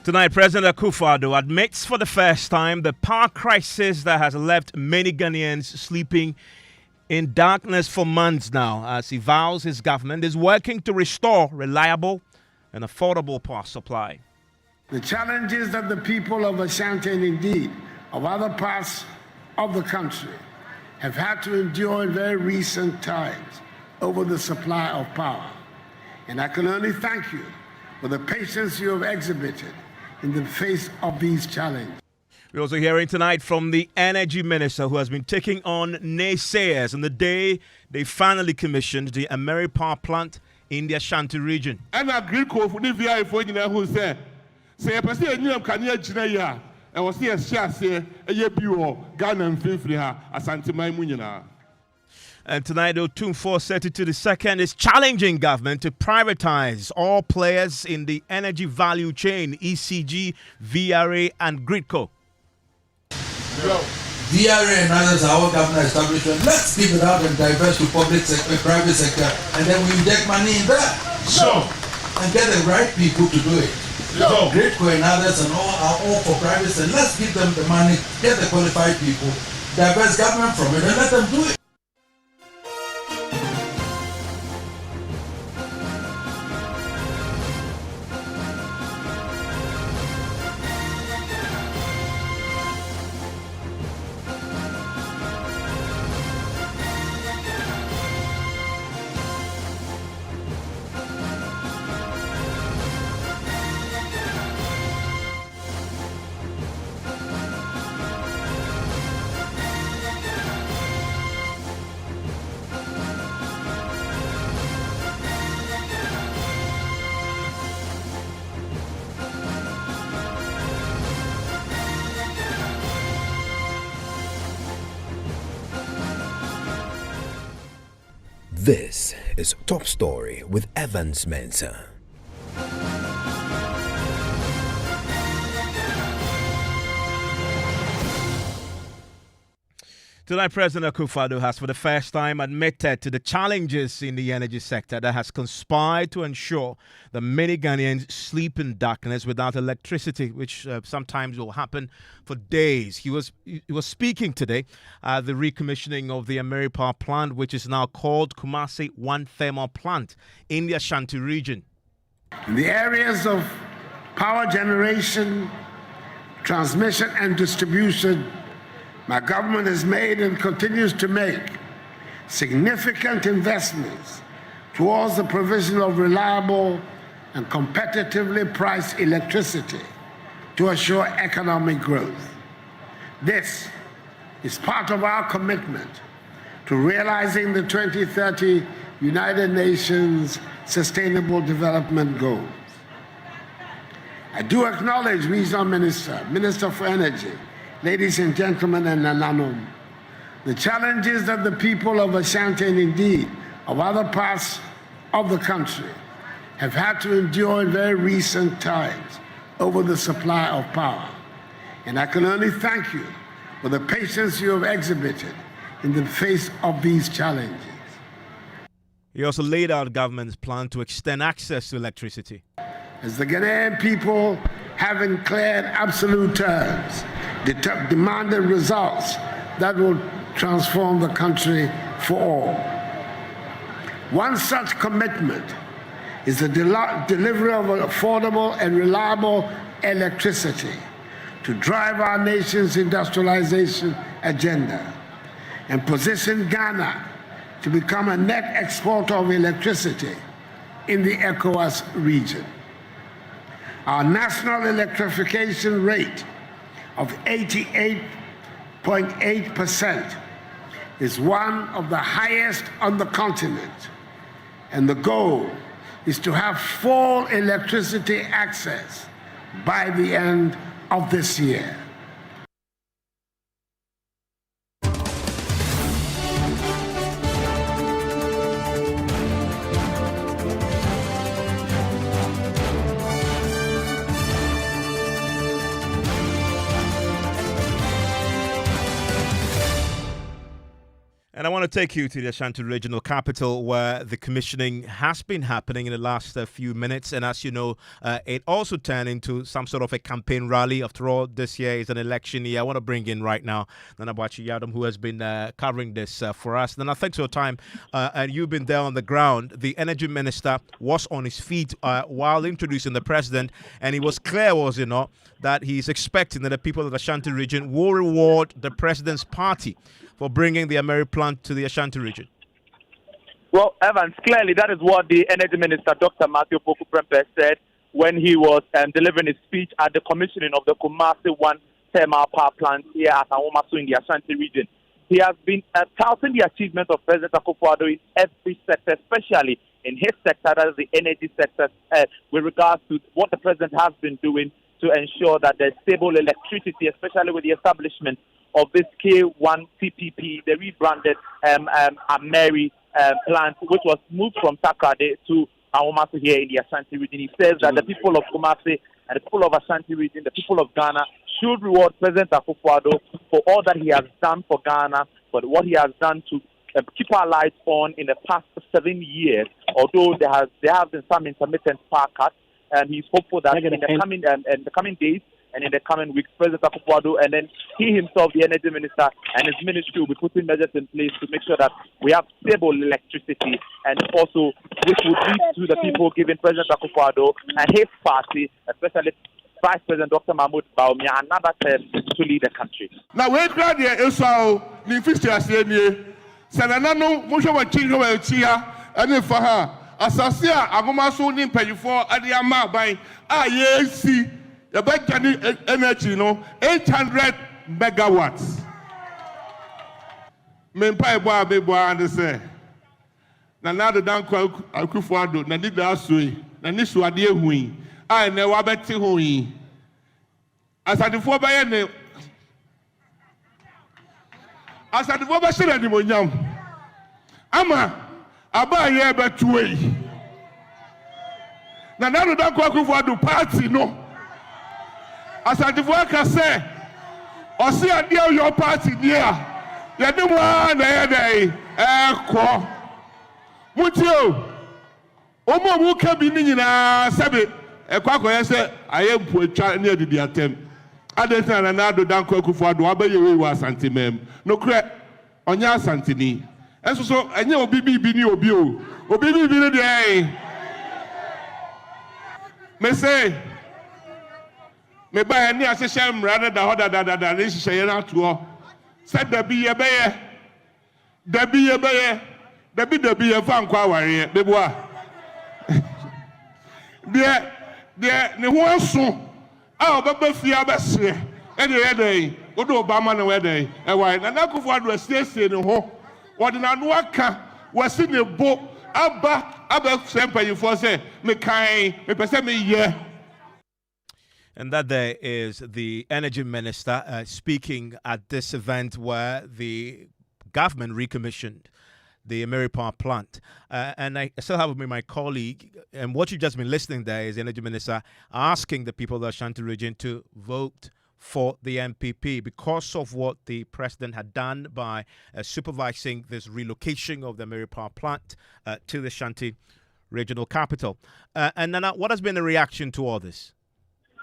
Tonight, President Akufo Addo admits for the first time the power crisis that has left many Ghanaians sleeping in darkness for months now, as he vows his government is working to restore reliable and affordable power supply. The challenges that the people of Ashanti and indeed of other parts of the country have had to endure in very recent times over the supply of power. And I can only thank you for the patience you have exhibited in the face of these challenges. We're also hearing tonight from the Energy Minister, who has been taking on naysayers on the day they finally commissioned the Ameri Power plant in the Ashanti Region. And I agree with the VI for who said, say a person you can hear and was here, say a year pure Ghana and Finfriha, Ashanti Maimunina. And tonight, Tune 432 the second is challenging government to privatize all players in the energy value chain, ECG, VRA, and Gridco. VRA and others are our government establishment. Let's give it out and divest to public sector, private sector, and then we inject money in that. Sure. And get the right people to do it. Sure. Gridco and others and all are all for private sector. Let's give them the money, get the qualified people, divest government from it, and let them do it. This is Top Story with Evans Mensah. Tonight, President Akufo Addo has for the first time admitted to the challenges in the energy sector that has conspired to ensure that many Ghanaians sleep in darkness without electricity, which sometimes will happen for days. He was speaking today at the recommissioning of the Ameri Power plant, which is now called Kumasi 1 Thermal Plant in the Ashanti Region. In the areas of power generation, transmission, and distribution, my government has made and continues to make significant investments towards the provision of reliable and competitively priced electricity to assure economic growth. This is part of our commitment to realizing the 2030 United Nations Sustainable Development Goals. I do acknowledge Regional Minister, Minister for Energy, ladies and gentlemen, and Nananom, the challenges that the people of Ashanti and indeed of other parts of the country have had to endure in very recent times over the supply of power. And I can only thank you for the patience you have exhibited in the face of these challenges. He also laid out government's plan to extend access to electricity. As the Ghanaian people have in clear and absolute terms demanded results that will transform the country for all. One such commitment is the delivery of affordable and reliable electricity to drive our nation's industrialization agenda and position Ghana to become a net exporter of electricity in the ECOWAS region. Our national electrification rate of 88.8% is one of the highest on the continent, and the goal is to have full electricity access by the end of this year. And I want to take you to the Ashanti Regional Capital, where the commissioning has been happening in the last few minutes. And as you know, it also turned into some sort of a campaign rally. After all, this year is an election year. I want to bring in right now Nana Boakye Yadom, who has been covering this for us. Nana, thanks for your time. And you've been there on the ground. The energy minister was on his feet while introducing the president. And he was clear, was it not, that he's expecting that the people of the Ashanti region will reward the president's party for bringing the Ameri plant to the Ashanti region. Well, Evans, clearly that is what the Energy Minister, Dr. Matthew Boku-Prempeh, said when he was delivering his speech at the commissioning of the Kumasi 1 thermal power plant here at Awomaso in the Ashanti region. He has been touting the achievement of President Akufo Addo in every sector, especially in his sector, that is the energy sector, with regards to what the president has been doing to ensure that there's stable electricity, especially with the establishment of this K1 TPP, the rebranded Ameri plant, which was moved from Takrade to Awomaso here in the Ashanti region. He says that the people of Kumasi and the people of Ashanti region, the people of Ghana, should reward President Akufo Addo for all that he has done for Ghana, for what he has done to keep our lights on in the past 7 years. Although there have been some intermittent power cuts, and he's hopeful that in the coming days and in the coming weeks, President Akufo Addo and then he himself, the energy minister, and his ministry will be putting measures in place to make sure that we have stable electricity, and also which would lead to the people giving President Akufo Addo and his party, especially Vice President Dr. Mahmoud Bawumia, another term to lead the country. Now, we're glad you're so the Sanano, Mushawa Chingo, Chia, and if for her, Asasia, Agomaso, Nimpayfor, Adiama by IAC, the back energy, 800 megawatts. Mempai Boa Beboa and say, Nanada Danko Akufo Addo, Nadida Asui, Nanisu Adia Hui, I never bet Hui. As I before by any. As I before by Shirani, Ama. Aba ye betwe na nanu da kwa Akufo Addo party no asantifo aka say osi ade your party dia ye dem wa na ye dai ko mutio omo mu ka bi ni nyina sabe akoye say aye mpuatwa na adidi atem adeta na nadu da kwa Akufo Addo abaye we wa Asante mem no kre onya Asanteni. And so, I know Obi ni Obi o. Obi ni dey. Me say, me buy any aseshem rather da this share na to. Said there be ye beye. There be ye beye. There be ye fan kwa ware be boa. There ne ho aso. Ah obaba fia be sre. E dey dey. Odo Obama na we dey. E why na Akufo Addo asiesie ne ho. What in Anuaka was in a boat, Abba Semper, for say, me kind, me person me, yeah. And that there is the energy minister speaking at this event where the government recommissioned the Ameri Power plant. And I still have with me my colleague, and what you've just been listening there is the energy minister asking the people of the Ashanti region to vote for the MPP because of what the president had done by supervising this relocation of the Ameri Power plant to the Ashanti regional capital. And Nana, what has been the reaction to all this?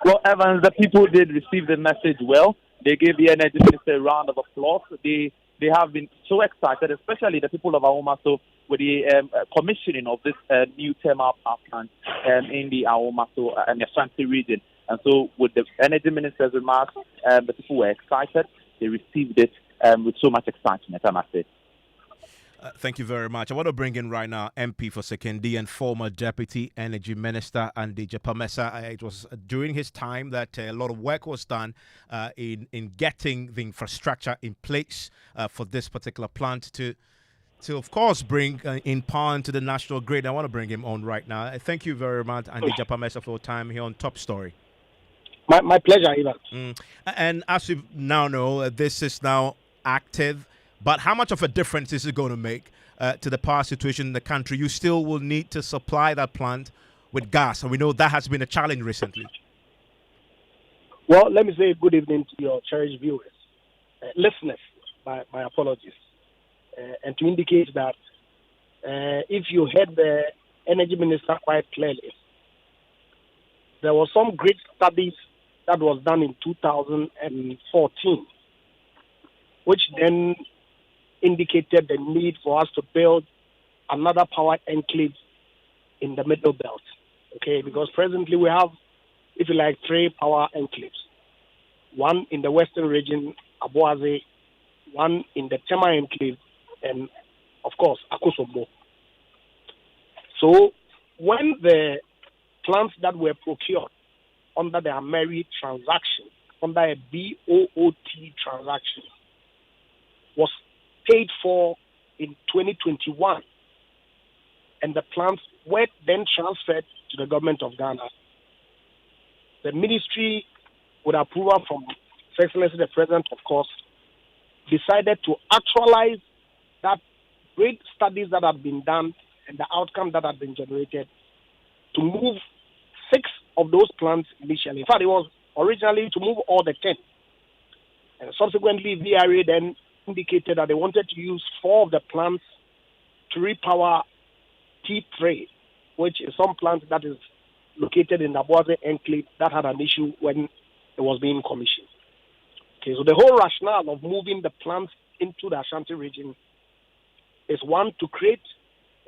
Well, Evans, the people did receive the message well. They gave the energy minister a round of applause. They have been so excited, especially the people of Awomaso, with the commissioning of this new thermal power plant in the Awomaso and the Ashanti region. And so with the energy minister's remarks, the people were excited. They received it with so much excitement, I must say. Thank you very much. I want to bring in right now MP for Sekondi and former Deputy Energy Minister Andy Japamesa. It was during his time that a lot of work was done in getting the infrastructure in place for this particular plant to of course, bring in power into the national grid. I want to bring him on right now. Thank you very much, Andy Japamesa, for your time here on Top Story. My pleasure, Ivan. And as you now know, this is now active. But how much of a difference is it going to make to the power situation in the country? You still will need to supply that plant with gas. And we know that has been a challenge recently. Well, let me say good evening to your cherished viewers. Listeners, my apologies. and to indicate that if you heard the energy minister quite clearly, there were some great studies that was done in 2014, which then indicated the need for us to build another power enclave in the Middle Belt. Okay, because presently we have, if you like, 3 power enclaves. One in the Western region, Aboase, one in the Tema enclave, and of course, Akosombo. So when the plants that were procured under the Ameri transaction, under a BOOT transaction, was paid for in 2021, and the plants were then transferred to the government of Ghana, the ministry, with approval from His Excellency the President, of course, decided to actualize that great studies that have been done and the outcome that have been generated to move 6 of those plants initially. In fact, it was originally to move all the 10. And subsequently, VRA then indicated that they wanted to use 4 of the plants to repower T3, which is some plant that is located in the Aboase enclave that had an issue when it was being commissioned. Okay, so the whole rationale of moving the plants into the Ashanti region is, one, to create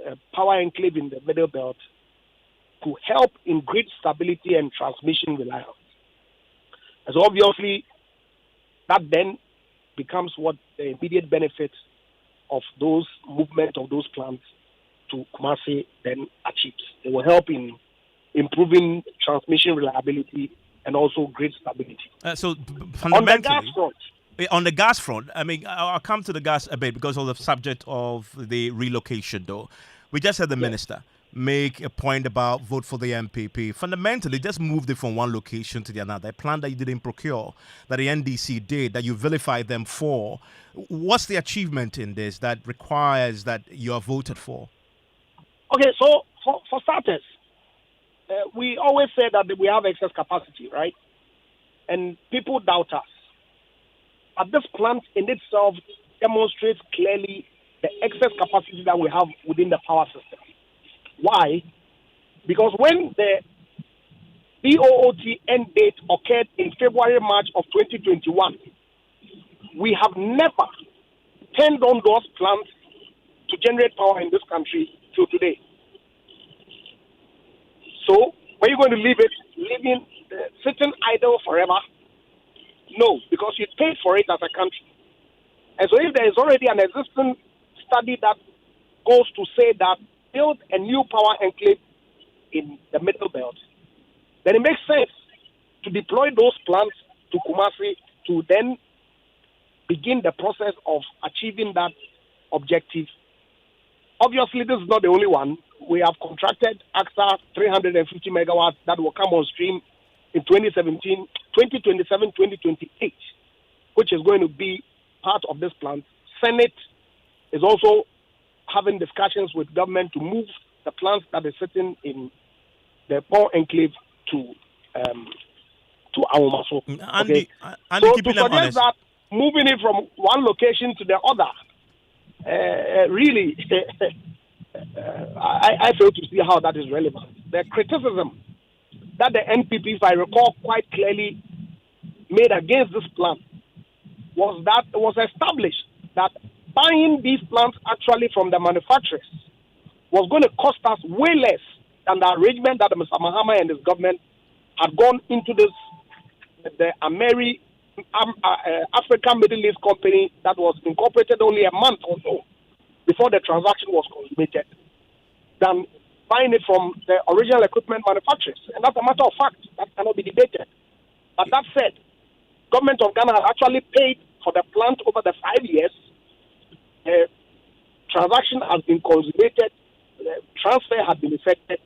a power enclave in the Middle Belt to help in grid stability and transmission reliance. And so obviously, that then becomes what the immediate benefits of those movement of those plants to Kumasi then achieves. They will help in improving transmission reliability and also grid stability. Fundamentally, on the gas front, I mean, I'll come to the gas a bit because of the subject of the relocation, though. We just had the minister make a point about vote for the MPP. Fundamentally, just moved it from one location to the another. A plan that you didn't procure, that the NDC did, that you vilified them for. What's the achievement in this that requires that you are voted for? Okay, so for starters, we always say that we have excess capacity, right? And people doubt us. But this plant in itself demonstrates clearly the excess capacity that we have within the power system. Why? Because when the BOOT end date occurred in February, March of 2021, we have never turned on those plants to generate power in this country till today. So, are you going to leave it, sitting idle forever? No, because you paid for it as a country. And so if there is already an existing study that goes to say that build a new power enclave in the Middle Belt, then it makes sense to deploy those plants to Kumasi to then begin the process of achieving that objective. Obviously, this is not the only one. We have contracted AXA 350 megawatts that will come on stream in 2017, 2027, 2028, which is going to be part of this plant. Senate is also having discussions with government to move the plants that are sitting in the power enclave to Awomaso. Andy, so keeping to them suggest honest, that moving it from one location to the other, really, I fail to see how that is relevant. The criticism that the NPP, if I recall quite clearly, made against this plan was that it was established that buying these plants actually from the manufacturers was going to cost us way less than the arrangement that Mr. Mahama and his government had gone into this, the Ameri African Middle East company that was incorporated only a month or so before the transaction was consummated, than buying it from the original equipment manufacturers. And that's a matter of fact. That cannot be debated. But that said, government of Ghana has actually paid for the plant over the 5 years. The transaction has been consummated. The transfer has been effected.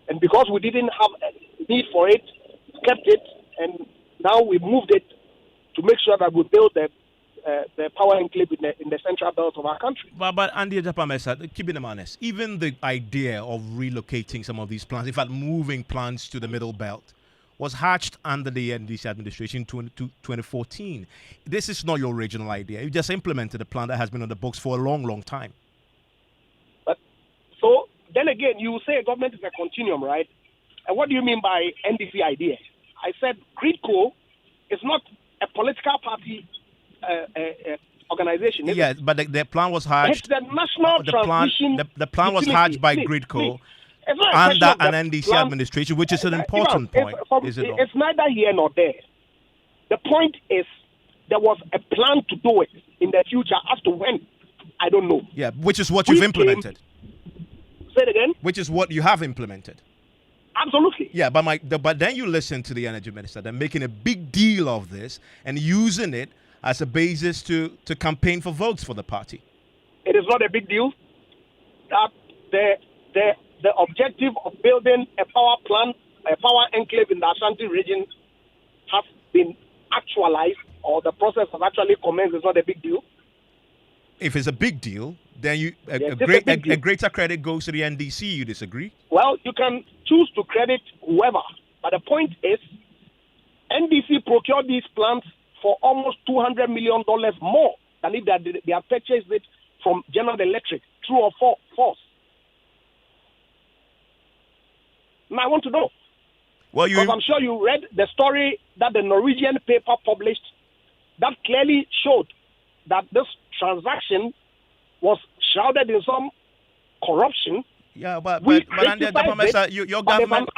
And because we didn't have a need for it, we kept it. And now we moved it to make sure that we build the power enclave in the central belt of our country. But Andy Japamesa, keeping them honest, even the idea of relocating some of these plants, in fact, moving plants to the Middle Belt, was hatched under the NDC administration in 2014. This is not your original idea. You just implemented a plan that has been on the books for a long, long time. But so then again, you say government is a continuum, right? And what do you mean by NDC idea? I said Gridco is not a political party organization. Yeah, but the plan was hatched. It's the national transition. The plan was hatched by Gridco under an NDC administration, which is an important point, is it not? It's neither here nor there. The point is there was a plan to do it in the future. As to when, I don't know. Yeah, which is what you've implemented. Say it again. Which is what you have implemented. Absolutely. Yeah, but then you listen to the energy minister. They're making a big deal of this and using it as a basis to campaign for votes for the party. It is not a big deal that the objective of building a power plant, a power enclave in the Ashanti region has been actualized, or the process has actually commenced. Is not a big deal. If it's a big deal, then a greater credit goes to the NDC. You disagree? Well, you can choose to credit whoever, but the point is, NDC procured these plants for almost $200 million more than if they had purchased it from General Electric. True or false? Now I want to know. Well, because I'm sure you read the story that the Norwegian paper published that clearly showed that this transaction was shrouded in some corruption. Yeah, but your government,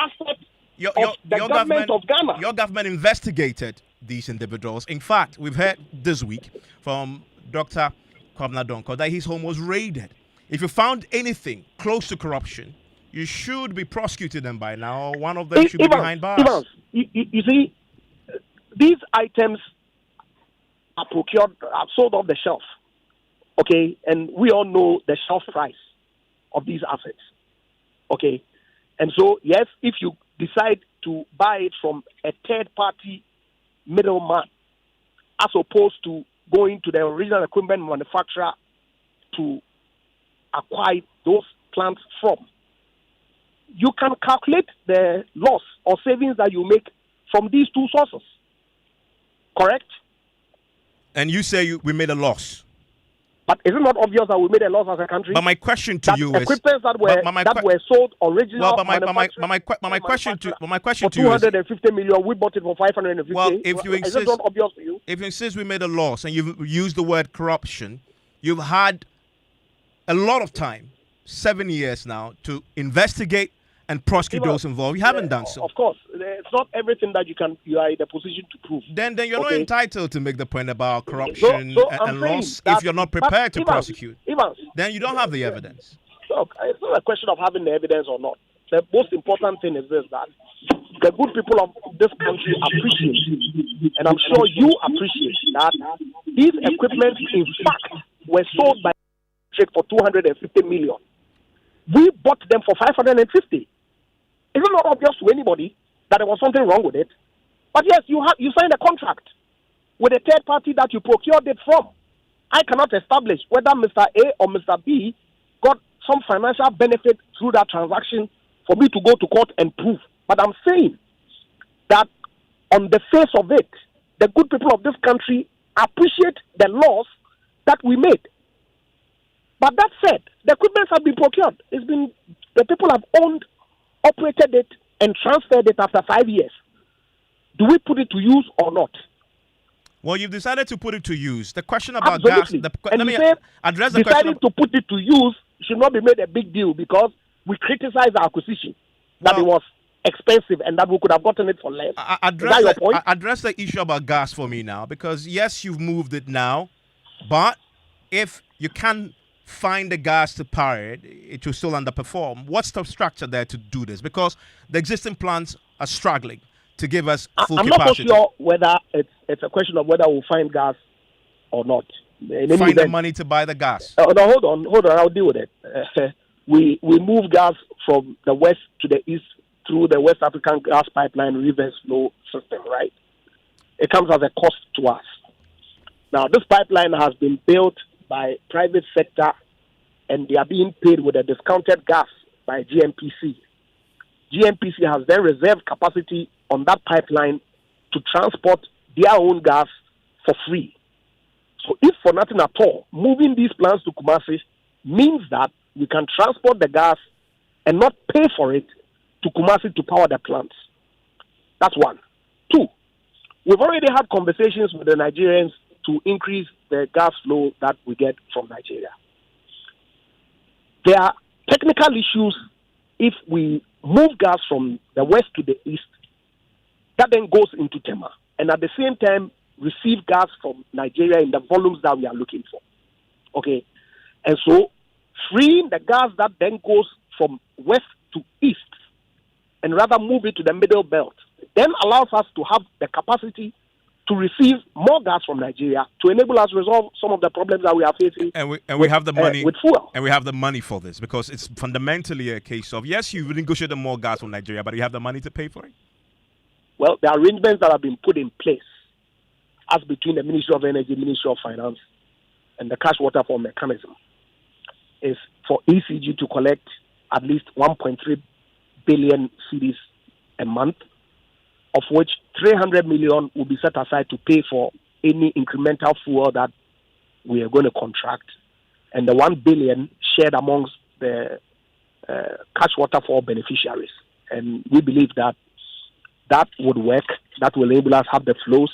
of Ghana. Your government investigated these individuals. In fact, we've heard this week from Dr. Kwabena Donkor that his home was raided. If you found anything close to corruption, you should be prosecuting them by now, or one of them should be behind bars. You see, these items are procured, are sold off the shelf. Okay, and we all know the shelf price of these assets. Okay, and so yes, if you decide to buy it from a third-party middleman, as opposed to going to the original equipment manufacturer to acquire those plants from, you can calculate the loss or savings that you make from these two sources. Correct? And you say we made a loss. But is it not obvious that we made a loss as a country? But my question to you is equipment that were sold originally. Well, but my question to you is 250 million. We bought it for 550. Well, if you insist, is it not obvious to you? If you insist we made a loss and you've used the word corruption, you've had a lot of time, 7 years now, to investigate and prosecute those involved. You haven't done so. Of course, it's not everything that you are in a position to prove. Then you're not entitled to make the point about corruption and loss if you're not prepared to prosecute. Then you don't have the evidence. Look, it's not a question of having the evidence or not. The most important thing is this, that the good people of this country appreciate, and I'm sure you appreciate, that these equipment, in fact, were sold by for 250 million. We bought them for 550. Is it not obvious to anybody that there was something wrong with it? But yes, you signed a contract with a third party that you procured it from. I cannot establish whether Mr. A or Mr. B got some financial benefit through that transaction for me to go to court and prove. But I'm saying that on the face of it, the good people of this country appreciate the loss that we made. But that said, the equipment have been procured. The people have owned, operated it, and transferred it after 5 years. Do we put it to use or not? Well, you've decided to put it to use. The question about Absolutely. gas... Let me address the question. Deciding to put it to use should not be made a big deal because we criticize the acquisition, that it was expensive and that we could have gotten it for less. Address the issue about gas for me now, because yes, you've moved it now, but if you can't find the gas to power it, it will still underperform. What's the structure there to do this? Because the existing plants are struggling to give us full capacity. I'm not so sure whether it's a question of whether we'll find gas or not. Find the money to buy the gas. No, hold on, I'll deal with it. We move gas from the west to the east through the West African gas pipeline reverse flow system, right? It comes as a cost to us. Now, this pipeline has been built by private sector, and they are being paid with a discounted gas by GNPC. GNPC has then reserved capacity on that pipeline to transport their own gas for free. So if for nothing at all, moving these plants to Kumasi means that we can transport the gas and not pay for it to Kumasi to power the plants. That's one. Two, we've already had conversations with the Nigerians to increase the gas flow that we get from Nigeria. There are technical issues if we move gas from the west to the east, that then goes into Tema, and at the same time receive gas from Nigeria in the volumes that we are looking for. Okay? And so freeing the gas that then goes from west to east and rather move it to the middle belt then allows us to have the capacity to receive more gas from Nigeria to enable us to resolve some of the problems that we are facing. We have the money with fuel. And we have the money for this, because it's fundamentally a case of, yes, you negotiated more gas from Nigeria, but you have the money to pay for it? Well, the arrangements that have been put in place as between the Ministry of Energy, Ministry of Finance, and the cash waterfall mechanism is for ECG to collect at least 1.3 billion cedis a month, of which 300 million will be set aside to pay for any incremental fuel that we are going to contract, and the 1 billion shared amongst the cash waterfall beneficiaries. And we believe that that would work. That will enable us have the flows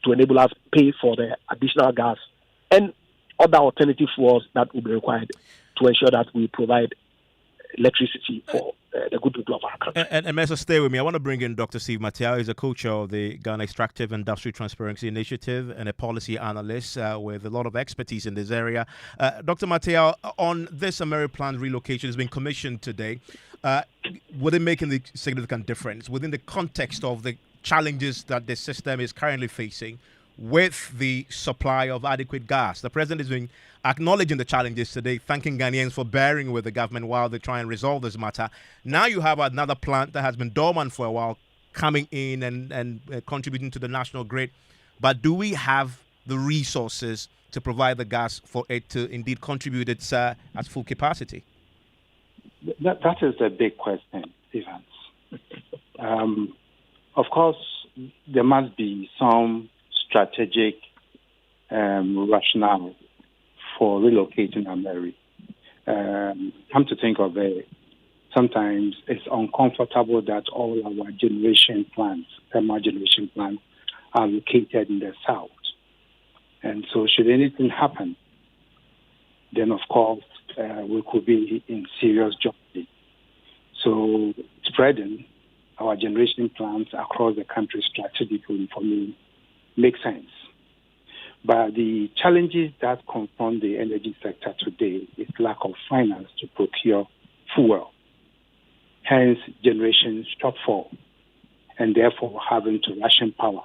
to enable us pay for the additional gas and other alternative fuels that will be required to ensure that we provide electricity for the good people of our country. And Mr. Stay with me. I want to bring in Dr. Steve Matiao. He's a co-chair of the Ghana Extractive Industry Transparency Initiative and a policy analyst with a lot of expertise in this area. Dr. Matiao, on this Ameri plant relocation has been commissioned today. Would it make any significant difference within the context of the challenges that the system is currently facing with the supply of adequate gas? The president has been acknowledging the challenges today, thanking Ghanaians for bearing with the government while they try and resolve this matter. Now you have another plant that has been dormant for a while coming in and contributing to the national grid. But do we have the resources to provide the gas for it to indeed contribute at full capacity? That is the big question, Evans. Of course, there must be some strategic rationale for relocating Ameri. Come to think of it, sometimes it's uncomfortable that all our thermal generation plants, are located in the south. And so should anything happen, then of course we could be in serious jeopardy. So spreading our generation plants across the country strategically, for me, makes sense. But the challenges that confront the energy sector today is lack of finance to procure fuel, hence generation shortfall, and therefore having to ration power.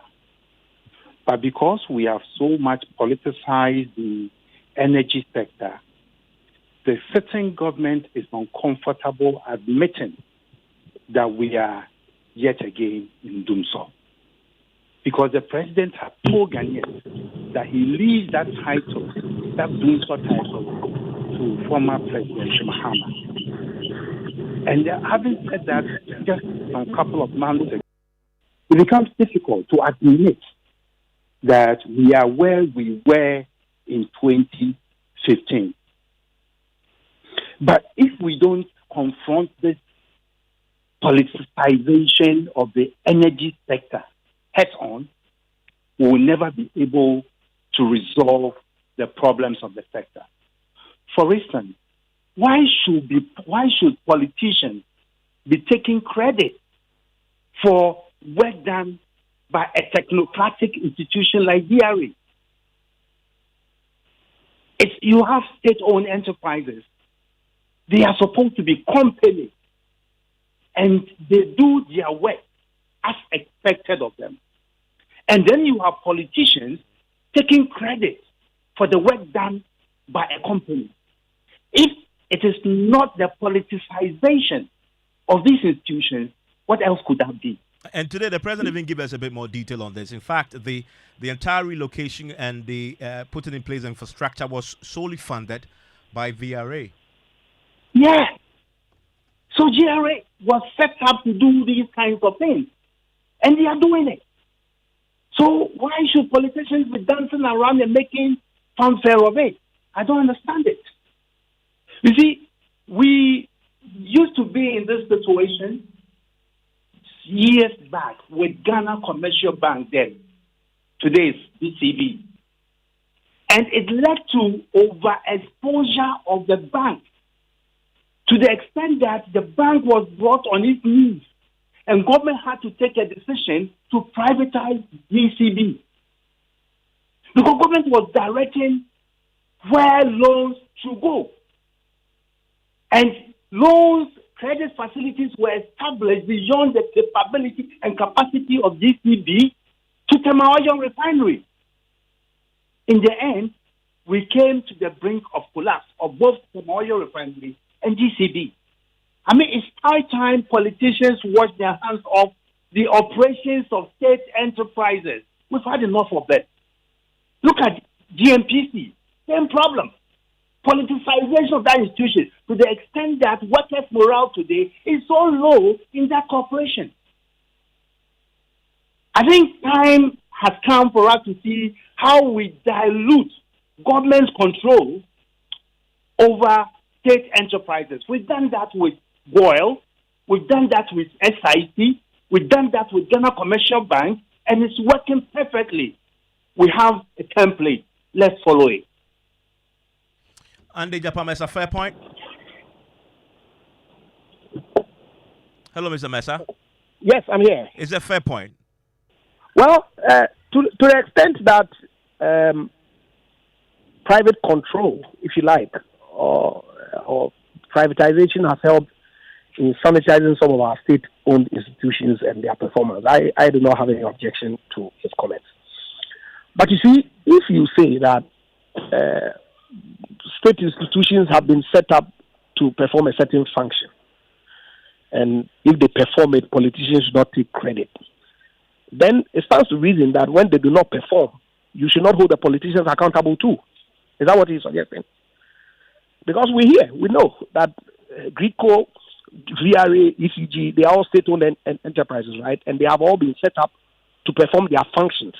But because we have so much politicized the energy sector, the sitting government is uncomfortable admitting that we are yet again in doomsday. Because the president has told Ghanaians that he leaves that title, that doomsday title, to former President Mahama. And having said that, just a couple of months ago, it becomes difficult to admit that we are where we were in 2015. But if we don't confront this politicization of the energy sector head on, we will never be able to resolve the problems of the sector. For instance, why should politicians be taking credit for work done by a technocratic institution like DRA? You have state-owned enterprises. They are supposed to be companies, and they do their work as expected of them. And then you have politicians taking credit for the work done by a company. If it is not the politicization of these institutions, what else could that be? And today, the president even gave us a bit more detail on this. In fact, the entire relocation and the putting in place infrastructure was solely funded by VRA. Yeah. So GRA was set up to do these kinds of things. And they are doing it. So why should politicians be dancing around and making fanfare of it? I don't understand it. You see, we used to be in this situation years back with Ghana Commercial Bank then. Today's BCB. And it led to overexposure of the bank to the extent that the bank was brought on its knees and government had to take a decision to privatize BCB. Because government was directing where loans should go. And loans, credit facilities were established beyond the capability and capacity of GCB to Tamawayon Refinery. In the end, we came to the brink of collapse of both Tamawayon Refinery and GCB. I mean, it's high time politicians wash their hands off the operations of state enterprises. We've had enough of that. Look at GMPC, same problem. Politicization of that institution to the extent that workers' morale today is so low in that corporation. I think time has come for us to see how we dilute government's control over state enterprises. We've done that with Boyle, we've done that with SIT, we've done that with Ghana Commercial Bank, and it's working perfectly. We have a template. Let's follow it. Andy Japan Mesa, fair point. Hello, Mr. Mesa. Yes, I'm here. Is that a fair point? Well, to the extent that private control, if you like, or privatization has helped in sanitizing some of our state-owned institutions and their performance, I do not have any objection to his comments. But you see, if you say that state institutions have been set up to perform a certain function, and if they perform it, politicians should not take credit, then it stands to reason that when they do not perform, you should not hold the politicians accountable too. Is that what he's suggesting? Because we know that GRICO, VRA, ECG, they are all state-owned enterprises, right? And they have all been set up to perform their functions.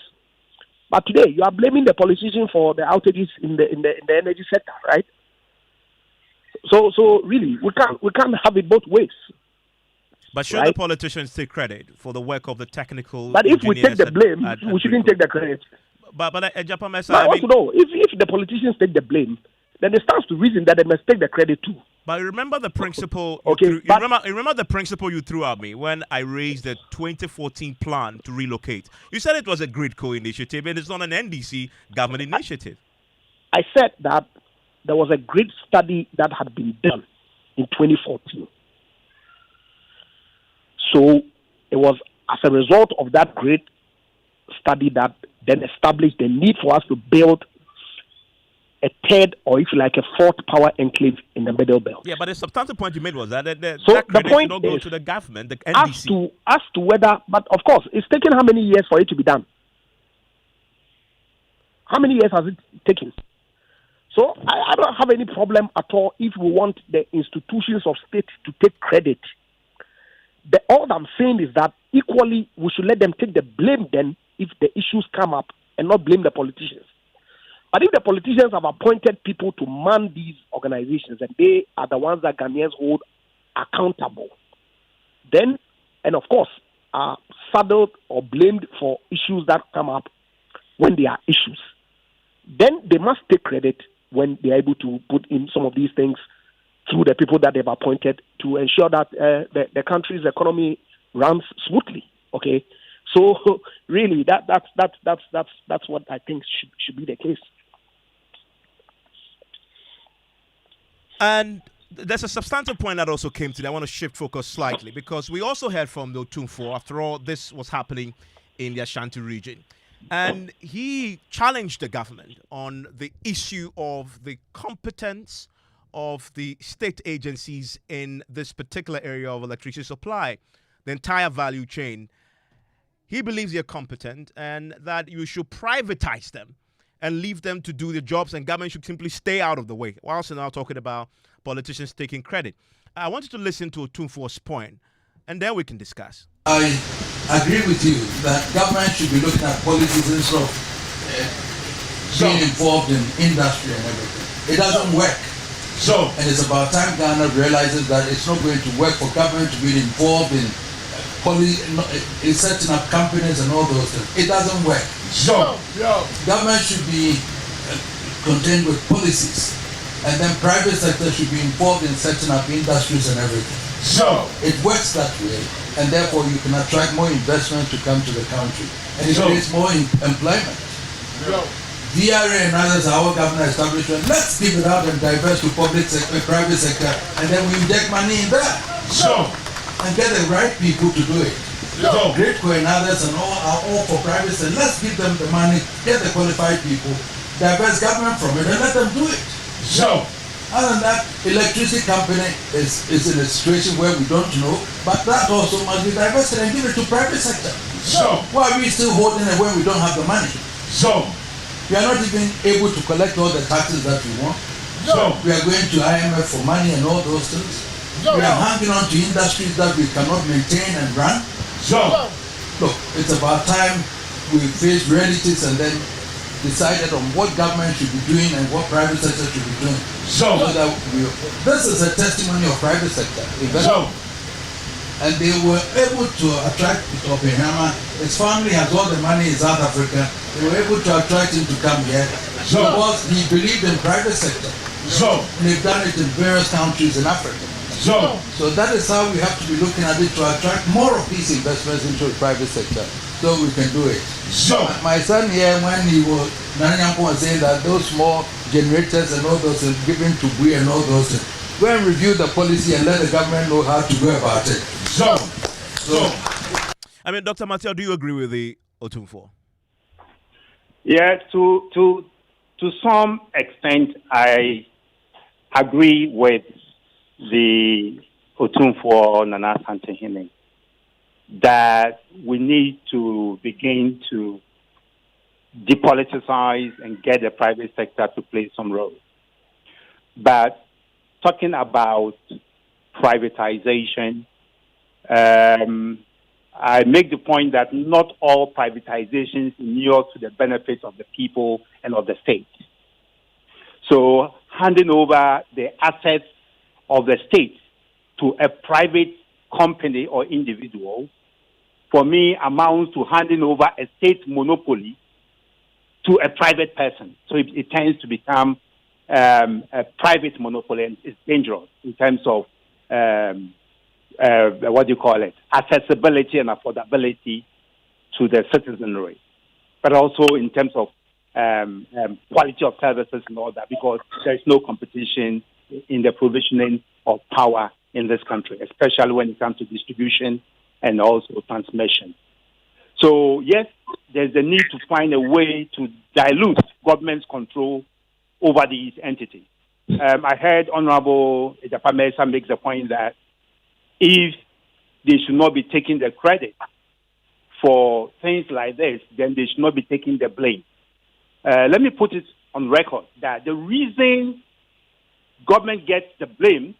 But today, you are blaming the politicians for the outages in the energy sector, right? So really, we can't have it both ways. But should the politicians take credit for the work of the technical? But if we take the blame, we shouldn't take the credit. But Japan Mesa, I want to know if the politicians take the blame, then it stands to reason that they must take the credit too. But remember the principle. Okay. Remember the principle you threw at me when I raised the 2014 plan to relocate. You said it was a GRIDCO initiative and it's not an NDC government initiative. I said that there was a great study that had been done in 2014. So it was as a result of that great study that then established the need for us to build a third, or if you like, a fourth power enclave in the Middle Belt. Yeah, but the substantive point you made was that the point should not go to the government, the NDC. As to whether, but of course, it's taken how many years for it to be done? How many years has it taken? So I don't have any problem at all if we want the institutions of state to take credit. All I'm saying is that equally we should let them take the blame then if the issues come up and not blame the politicians. But if the politicians have appointed people to man these organizations and they are the ones that Ghanaians hold accountable, then, and of course, are saddled or blamed for issues that come up when there are issues, then they must take credit when they are able to put in some of these things through the people that they've appointed to ensure that the country's economy runs smoothly. Okay, so really that's what I think should be the case. And there's a substantive point that also came today. I want to shift focus slightly because we also heard from the Otumfuo. After all, this was happening in the Ashanti region. And he challenged the government on the issue of the competence of the state agencies in this particular area of electricity supply, the entire value chain. He believes they're competent and that you should privatize them and leave them to do the jobs, and government should simply stay out of the way. We're also now talking about politicians taking credit. I want you to listen to Otumfuo's point, and then we can discuss. I agree with you that government should be looking at policies instead of being involved in industry and everything. It doesn't work. And it's about time Ghana realizes that it's not going to work for government to be involved in setting up companies and all those things. It doesn't work. Government should be contained with policies, and then private sector should be involved in setting up industries and everything. It works that way, and therefore you can attract more investment to come to the country, and it creates more employment. VRA and others are our government establishment. Let's give it out and divest to public sector, private sector, and then we inject money in there. And get the right people to do it. Greatco and others and are all for private sector. Let's give them the money, get the qualified people, divest government from it, and let them do it. Other than that, electricity company is in a situation where we don't know, but that also must be divested and give it to private sector. Why are we still holding it when we don't have the money? We are not even able to collect all the taxes that we want. We are going to IMF for money and all those things. We are hanging on to industries that we cannot maintain and run. Look, it's about time we face realities and then decided on what government should be doing and what private sector should be doing. So that this is a testimony of private sector investment. And they were able to attract Oppenheimer. His family has all the money in South Africa. They were able to attract him to come here because he believed in private sector. And they've done it in various countries in Africa. So that is how we have to be looking at it, to attract more of these investments into the private sector, so we can do it. My son here, when he was saying that those small generators and all those are given to Bui and all those things, go and review the policy and let the government know how to go about it. I mean, Dr. Mathieu, do you agree with the Otumfuo? Yeah, to some extent, I agree with the Otumfuo Nana Santehene that we need to begin to depoliticize and get the private sector to play some role. But talking about privatization, I make the point that not all privatizations inure to the benefit of the people and of the state. So handing over the assets of the state to a private company or individual, for me, amounts to handing over a state monopoly to a private person. So it tends to become a private monopoly, and it's dangerous in terms of accessibility and affordability to the citizenry, but also in terms of quality of services and all that, because there is no competition in the provisioning of power in this country, especially when it comes to distribution and also transmission. So yes, there's a need to find a way to dilute government's control over these entities. I heard Honorable Ejapa Mensah make the point that if they should not be taking the credit for things like this, then they should not be taking the blame. Let me put it on record that the reason government gets the blame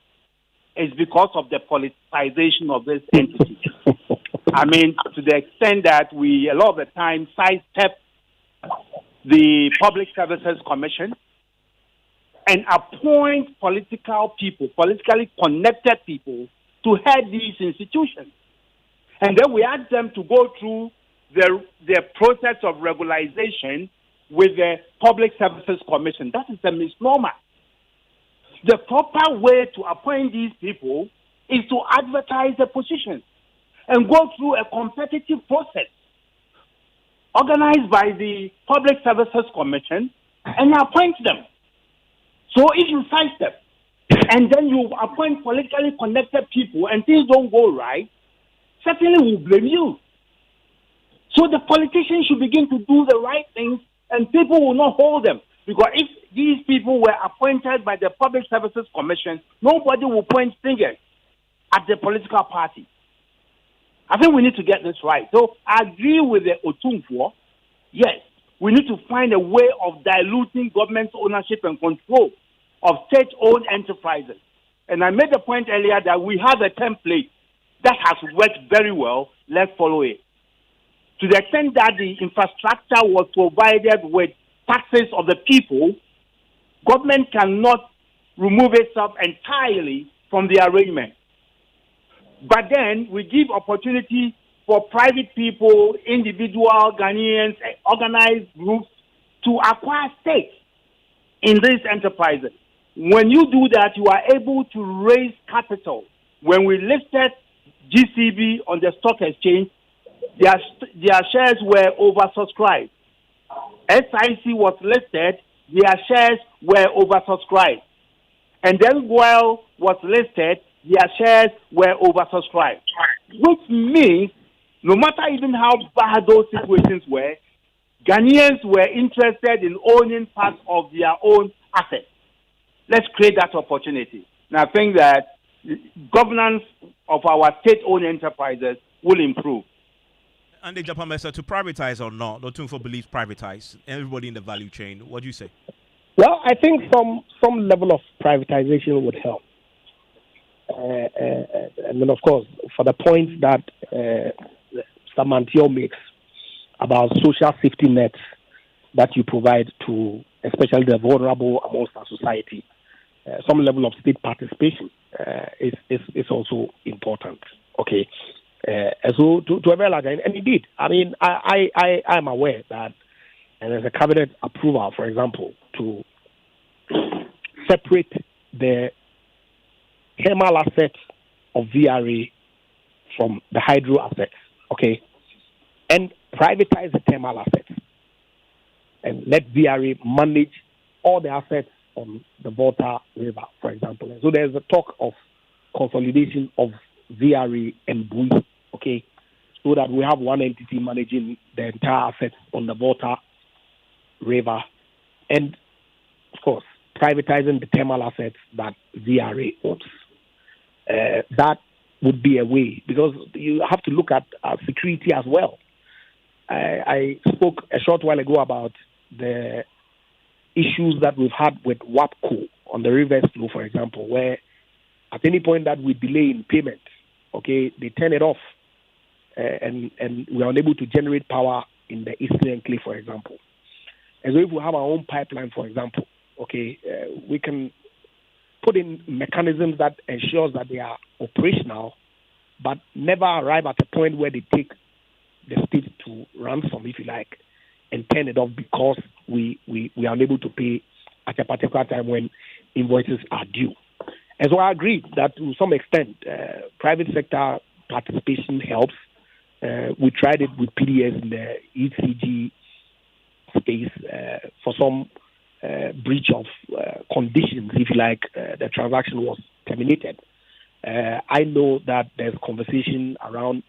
is because of the politicization of this entity. I mean, to the extent that we, a lot of the time, sidestep the Public Services Commission and appoint political people, politically connected people, to head these institutions. And then we ask them to go through the process of regularization with the Public Services Commission. That is a misnomer. The proper way to appoint these people is to advertise the positions and go through a competitive process organized by the Public Services Commission and appoint them. So if you sidestep and then you appoint politically connected people and things don't go right, certainly we'll blame you. So the politicians should begin to do the right things and people will not hold them. Because if these people were appointed by the Public Services Commission, nobody will point fingers at the political party. I think we need to get this right. So I agree with the Otumfuo. Yes, we need to find a way of diluting government's ownership and control of state-owned enterprises. And I made the point earlier that we have a template that has worked very well, let's follow it. To the extent that the infrastructure was provided with taxes of the people, government cannot remove itself entirely from the arrangement. But then we give opportunity for private people, individual Ghanaians, organized groups to acquire stakes in these enterprises. When you do that, you are able to raise capital. When we listed GCB on the stock exchange, their shares were oversubscribed. SIC was listed, their shares were oversubscribed. And then Goyle was listed, their shares were oversubscribed. Which means, no matter even how bad those situations were, Ghanaians were interested in owning parts of their own assets. Let's create that opportunity. And I think that governance of our state-owned enterprises will improve. And the Japan Mesa, to privatize or not, Otunfo believes privatize. Everybody in the value chain. What do you say? Well, I think some level of privatization would help. And then, of course, for the point that Samantio makes about social safety nets that you provide to especially the vulnerable amongst our society, some level of state participation is also important. Okay. So to a very large, and indeed, I mean, I am aware that there's a cabinet approval, for example, to separate the thermal assets of VRA from the hydro assets, okay, and privatize the thermal assets and let VRA manage all the assets on the Volta River, for example. So there's a talk of consolidation of VRA and Bui, okay, so that we have one entity managing the entire assets on the Volta River, and of course, privatizing the thermal assets that VRA owns. That would be a way, because you have to look at security as well. I spoke a short while ago about the issues that we've had with WAPCO on the reverse flow, for example, where at any point that we delay in payment, okay, they turn it off, and we are unable to generate power in the Eastern Enclave, for example. And so if we have our own pipeline, for example, okay, we can put in mechanisms that ensures that they are operational, but never arrive at a point where they take the state to ransom, if you like, and turn it off because we are unable to pay at a particular time when invoices are due. And so I agree that to some extent, private sector participation helps. We tried it with PDS in the ECG space for some breach of conditions, if you like, the transaction was terminated. I know that there's conversation around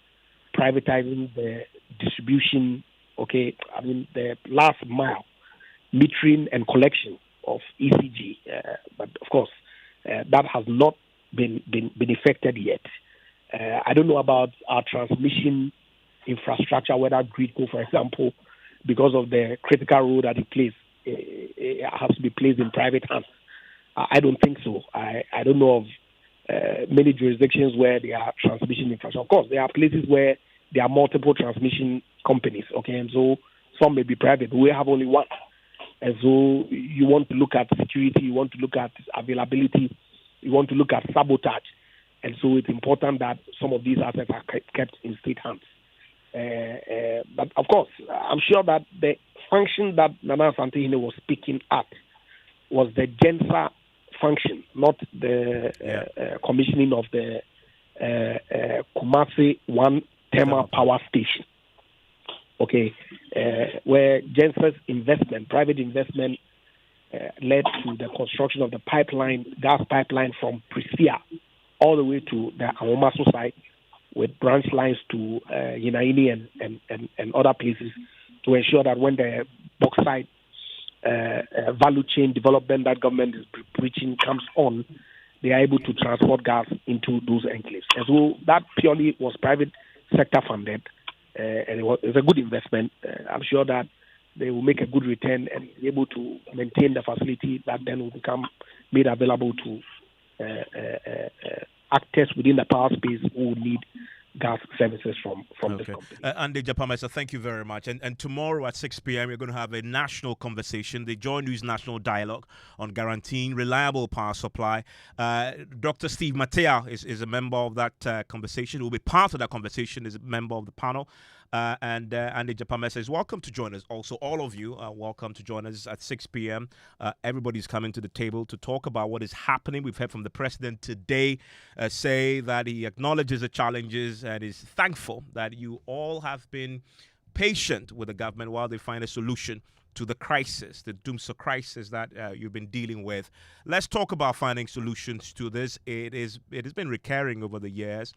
privatizing the distribution, okay, I mean the last mile metering and collection of ECG, but of course that has not been effected yet. I don't know about our transmission infrastructure, whether Gridco, for example, because of the critical role that it plays, it has to be placed in private hands. I don't think so. I don't know of many jurisdictions where there are transmission infrastructure. Of course, there are places where there are multiple transmission companies, okay, and so some may be private. We have only one. And so you want to look at security, you want to look at availability, you want to look at sabotage. And so it's important that some of these assets are kept in state hands. But of course, I'm sure that the function that Nana Asante was speaking at was the GENSA function, not the commissioning of the Kumasi 1 thermal power station. Okay, where GENSA's investment, private investment, led to the construction of the pipeline, gas pipeline from Prisia all the way to the Awomaso site, with branch lines to Yinaini and other places, to ensure that when the bauxite value chain development that government is preaching comes on, they are able to transport gas into those enclaves. And so that purely was private sector funded, and it's a good investment. I'm sure that they will make a good return and be able to maintain the facility that then will become made available to actors within the power space who need gas services from this company. Andy Japamesa, thank you very much. And tomorrow at 6 p.m., we're going to have a national conversation, the Joy News National Dialogue on guaranteeing reliable power supply. Dr. Steve Matea is a member of that conversation. He will be part of that conversation, is a member of the panel. And Andy Japamesa is welcome to join us. Also, all of you are welcome to join us at 6 p.m. Everybody's coming to the table to talk about what is happening. We've heard from the president today say that he acknowledges the challenges and is thankful that you all have been patient with the government while they find a solution to the crisis, the doomsday crisis that you've been dealing with. Let's talk about finding solutions to this. It has been recurring over the years.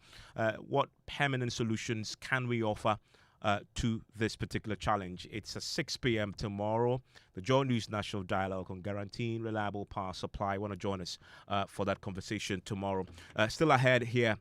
What permanent solutions can we offer to this particular challenge? It's at 6 p.m. tomorrow, the Joy News National Dialogue on guaranteeing reliable power supply. Want to join us for that conversation tomorrow. Still ahead here